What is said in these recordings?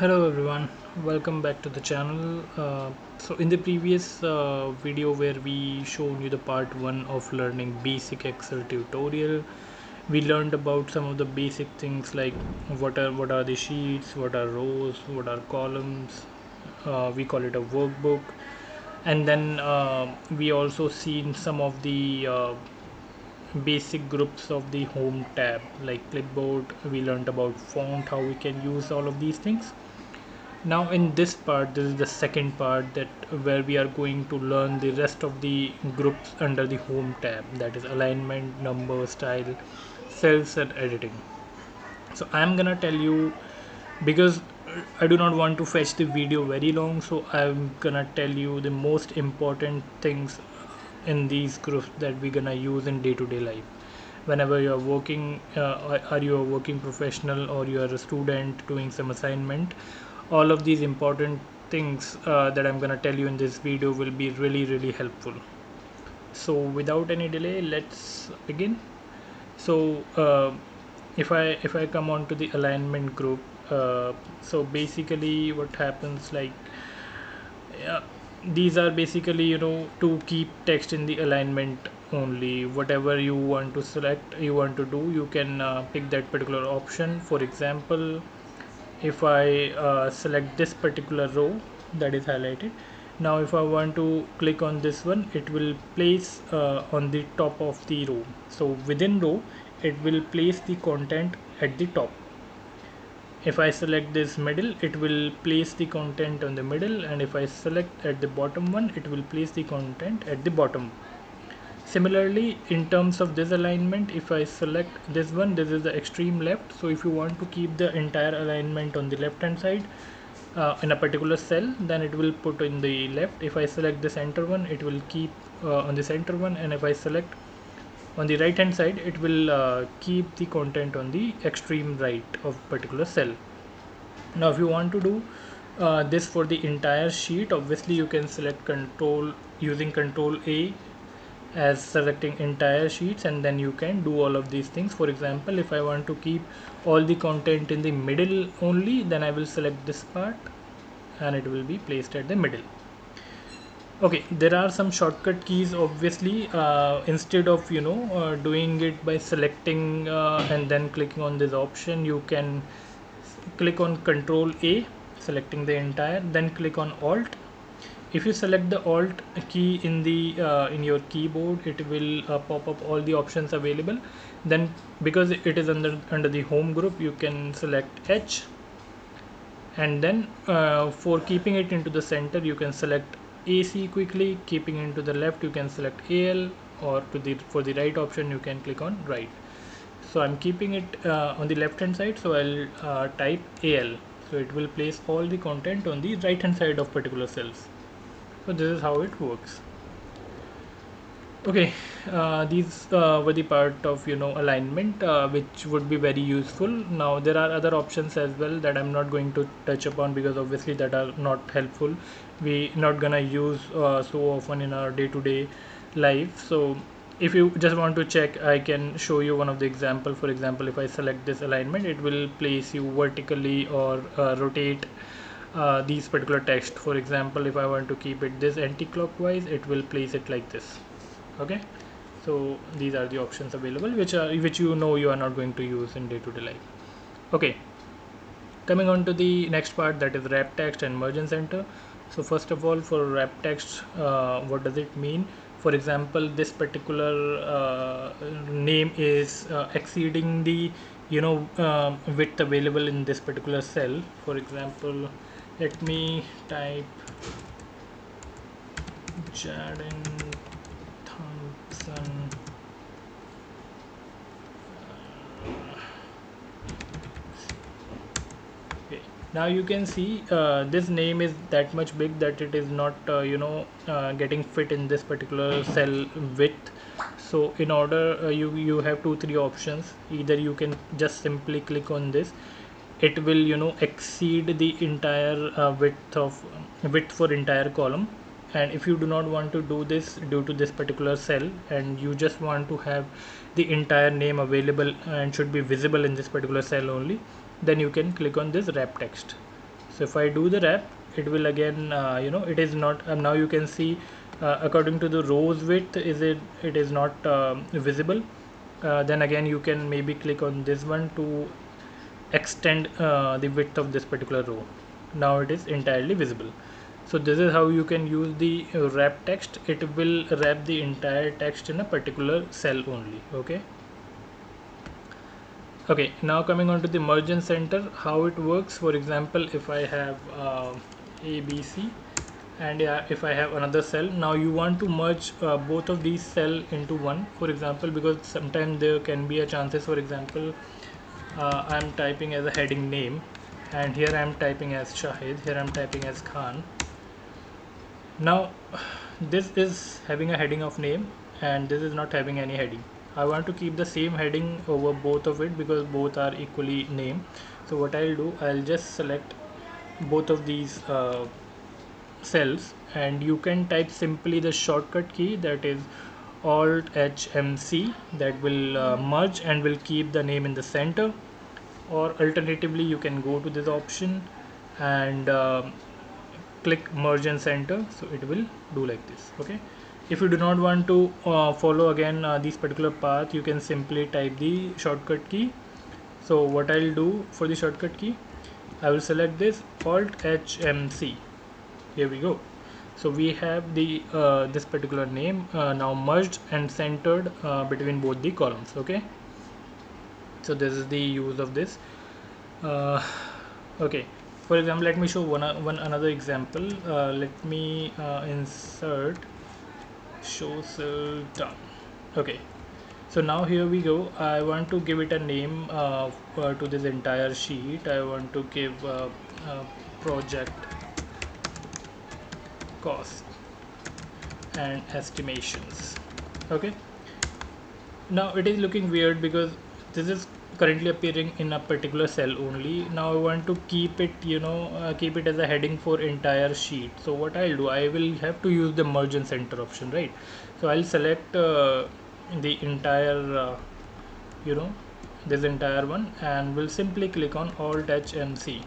Hello everyone, welcome back to the channel. So in the previous video where we shown you the part 1 of learning basic Excel tutorial, we learned about some of the basic things like what are the sheets, what are rows, what are columns. We call it a workbook, and then we also seen some of the basic groups of the home tab like clipboard. We learned about font, how we can use all of these things. Now in this part, this is the second part that where we are going to learn the rest of the groups under the home tab, that is alignment, number, style, cells and editing. So I'm gonna tell you, because I do not want to fetch the video very long, so I'm gonna tell you the most important things in these groups that we're gonna use in day-to-day life. Whenever you are working, are you a working professional or you are a student doing some assignment, all of these important things that I'm gonna tell you in this video will be really helpful. So without any delay, let's begin. So if I come on to the alignment group, so basically what happens, like, yeah, these are basically, to keep text in the alignment only. Whatever you want to select, you want to do, you can pick that particular option. For example, if I select this particular row that is highlighted, now if I want to click on this one, it will place on the top of the row. So within row, it will place the content at the top. If I select this middle, it will place the content on the middle, and if I select at the bottom one, it will place the content at the bottom. Similarly, in terms of this alignment, if I select this one, this is the extreme left. So if you want to keep the entire alignment on the left hand side in a particular cell, then it will put in the left. If I select the center one, it will keep on the center one, and if I select on the right hand side, it will keep the content on the extreme right of particular cell. Now if you want to do this for the entire sheet, obviously you can select control using control A as selecting entire sheets, and then you can do all of these things. For example, if I want to keep all the content in the middle only, then I will select this part and it will be placed at the middle. Okay, there are some shortcut keys. Obviously, instead of doing it by selecting and then clicking on this option, you can click on control A, selecting the entire, then click on alt. If you select the alt key in the in your keyboard, it will pop up all the options available. Then because it is under the home group, you can select H, and then for keeping it into the center, you can select AC quickly. Keeping into the left, you can select AL, or for the right option, you can click on right. So I'm keeping it on the left hand side, so I'll type AL, so it will place all the content on the right hand side of particular cells. So this is how it works. Okay, these were the part of alignment, which would be very useful. Now there are other options as well that I'm not going to touch upon, because obviously that are not helpful. We not gonna use so often in our day-to-day life. So if you just want to check, I can show you one of the example. For example, if I select this alignment, it will place you vertically or rotate these particular text. For example, if I want to keep it this anti-clockwise, it will place it like this. Okay, so these are the options available, which you are not going to use in day-to-day life. Okay, coming on to the next part, that is wrap text and merge and center. So first of all, for wrap text, what does it mean? For example, this particular name is exceeding the width available in this particular cell. For example, let me type Jaden Thompson. Okay. Now you can see this name is that much big that it is not getting fit in this particular cell width. So in order, you have 2-3 options. Either you can just simply click on this, it will exceed the entire width for entire column. And if you do not want to do this due to this particular cell, and you just want to have the entire name available and should be visible in this particular cell only, then you can click on this wrap text. So if I do the wrap, it will again it is not now you can see according to the rows width it is not visible. Then again you can maybe click on this one to extend the width of this particular row. Now it is entirely visible. So this is how you can use the wrap text. It will wrap the entire text in a particular cell only. Okay, now coming on to the merge and center, how it works. For example, if I have ABC and if I have another cell, now you want to merge both of these cell into one, for example, because sometimes there can be a chances. For example, I'm typing as a heading name, and here I'm typing as Shahid, here I'm typing as Khan. Now this is having a heading of name and this is not having any heading. I want to keep the same heading over both of it because both are equally name. So what I'll do, I'll just select both of these cells, and you can type simply the shortcut key, that is Alt HMC, that will merge and will keep the name in the center. Or alternatively you can go to this option and click merge and center, so it will do like this. Okay, if you do not want to follow again this particular path, you can simply type the shortcut key. So what I'll do for the shortcut key, I will select this Alt HMC. Here we go. So we have the this particular name now merged and centered between both the columns. Okay, so this is the use of this. Okay, for example, let me show one another example. Let me insert show cell done. Okay, so now here we go. I want to give it a name to this entire sheet. I want to give project cost and estimations. Okay, now it is looking weird because this is currently appearing in a particular cell only. Now I want to keep it keep it as a heading for entire sheet. So what I'll do, I will have to use the merge and center option, right? So I'll select the entire this entire one, and will simply click on Alt HMC.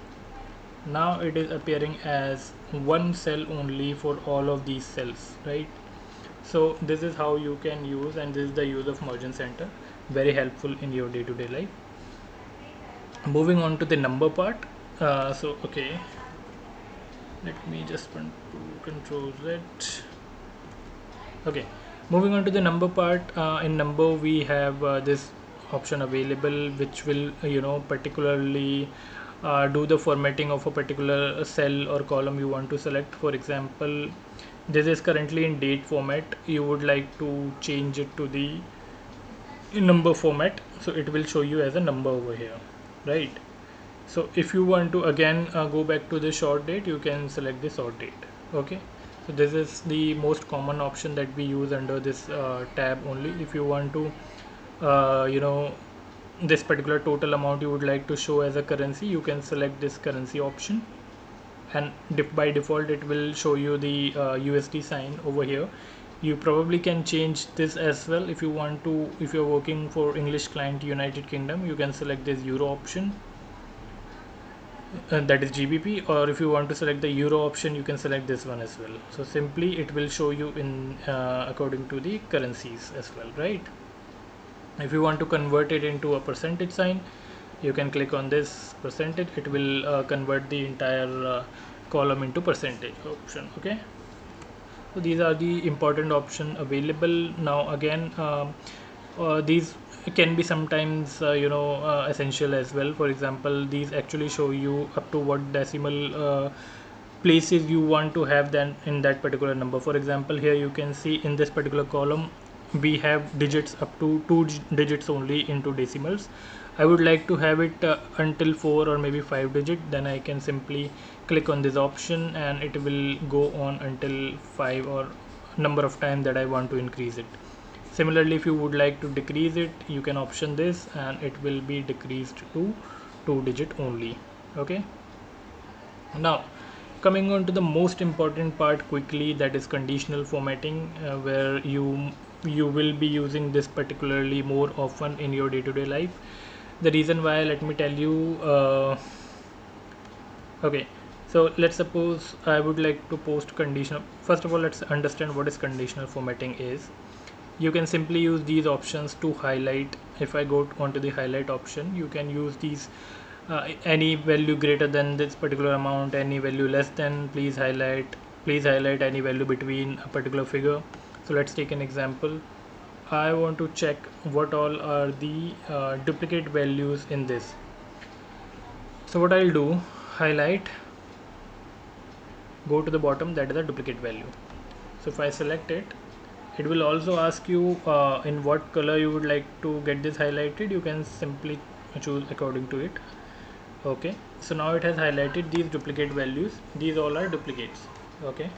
Now it is appearing as one cell only for all of these cells, right? So this is how you can use, and this is the use of merge and center. Very helpful in your day-to-day life. Moving on to the number part. Okay, let me just want to control that. Okay, moving on to the number part. In number we have this option available, which will particularly do the formatting of a particular cell or column you want to select. For example, this is currently in date format. You would like to change it to the number format, so it will show you as a number over here, right? So if you want to again go back to the short date, you can select the short date. Okay, so this is the most common option that we use under this tab only. If you want to this particular total amount you would like to show as a currency, you can select this currency option, and by default it will show you the USD sign over here. You probably can change this as well if you want to. If you're working for English client United Kingdom, you can select this euro option, that is GBP, or if you want to select the euro option, you can select this one as well. So simply it will show you in according to the currencies as well, right? If you want to convert it into a percentage sign, you can click on this percentage. It will convert the entire column into percentage option. Okay, so these are the important options available. Now again these can be sometimes essential as well. For example, these actually show you up to what decimal places you want to have then in that particular number. For example, here you can see in this particular column we have digits up to 2 digits only into decimals. I would like to have it until 4 or maybe 5 digit. Then I can simply click on this option and it will go on until 5 or number of times that I want to increase it. Similarly, if you would like to decrease it, you can option this and it will be decreased to 2 digit only. Okay, now coming on to the most important part quickly, that is conditional formatting, where you will be using this particularly more often in your day-to-day life. The reason why, let me tell you. Okay, So let's suppose I would like to post conditional. First of all, let's understand what is conditional formatting is. You can simply use these options to highlight. If I go onto the highlight option, you can use these any value greater than this particular amount, any value less than, please highlight any value between a particular figure. So let's take an example. I want to check what all are the duplicate values in this. So what I'll do, highlight, go to the bottom, that is a duplicate value. So if I select it, it will also ask you in what color you would like to get this highlighted. You can simply choose according to it. Okay, so now it has highlighted these duplicate values. These all are duplicates. Okay,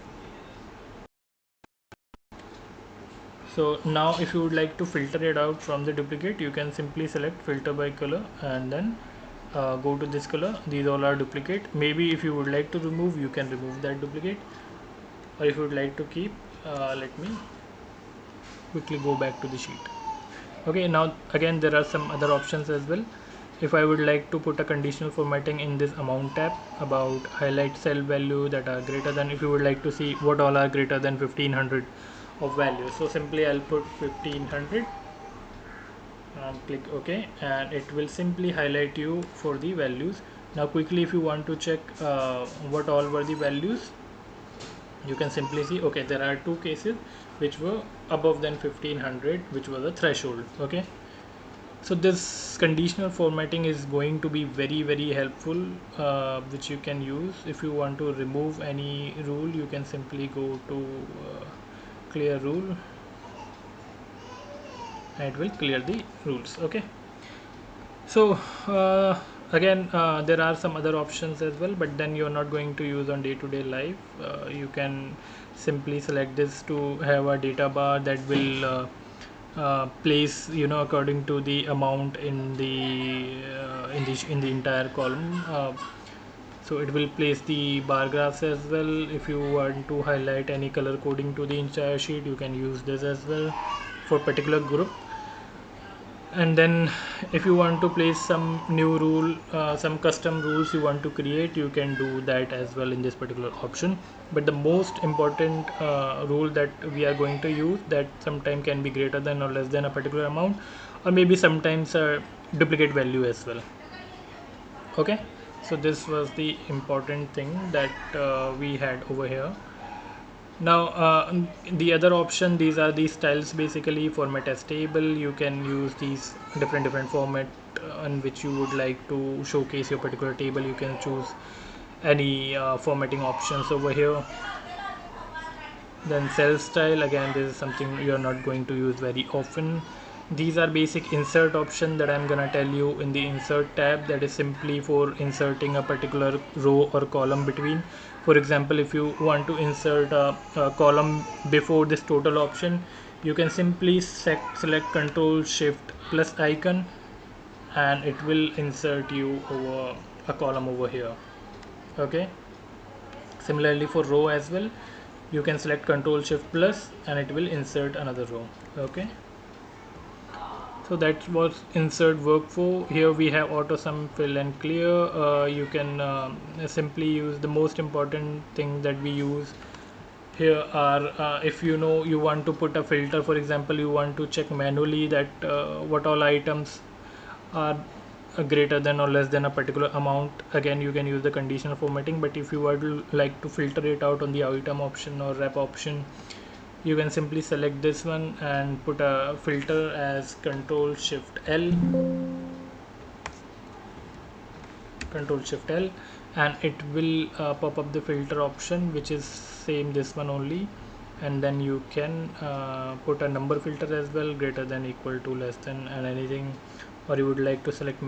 so now if you would like to filter it out from the duplicate, you can simply select filter by color and then go to this color. These all are duplicate. Maybe if you would like to remove, you can remove that duplicate, or if you would like to keep, let me quickly go back to the sheet. Okay, now again there are some other options as well. If I would like to put a conditional formatting in this amount tab about highlight cell value that are greater than, if you would like to see what all are greater than 1500 of value, so simply I'll put 1500 and click OK, and it will simply highlight you for the values. Now quickly, if you want to check what all were the values, you can simply see, okay, there are two cases which were above than 1500, which was a threshold. Okay, so this conditional formatting is going to be very helpful, which you can use. If you want to remove any rule, you can simply go to clear rule and it will clear the rules. Okay, so again there are some other options as well, but then you're not going to use on day-to-day life. You can simply select this to have a data bar that will place, according to the amount in the entire column. So it will place the bar graphs as well. If you want to highlight any color coding to the entire sheet, you can use this as well for particular group. And then if you want to place some new rule, some custom rules you want to create, you can do that as well in this particular option. But the most important rule that we are going to use, that sometime can be greater than or less than a particular amount, or maybe sometimes a duplicate value as well. Okay, so this was the important thing that we had over here. Now the other option, these are the styles, basically format as table. You can use these different format in which you would like to showcase your particular table. You can choose any formatting options over here. Then cell style, again this is something you're not going to use very often. These are basic insert option that I'm gonna tell you in the insert tab, that is simply for inserting a particular row or column between. For example, if you want to insert a column before this total option, you can simply select Control Shift plus icon and it will insert you over a column over here. Okay, similarly for row as well, you can select Control Shift plus and it will insert another row. Okay, so that was insert workflow. Here we have auto sum, fill and clear. You can simply use the most important thing that we use here are if you want to put a filter. For example, you want to check manually that what all items are greater than or less than a particular amount. Again, you can use the conditional formatting, but if you were to like to filter it out on the item option or wrap option, you can simply select this one and put a filter as Control Shift L, and it will pop up the filter option, which is same this one only. And then you can put a number filter as well, greater than, equal to, less than, and anything, or you would like to select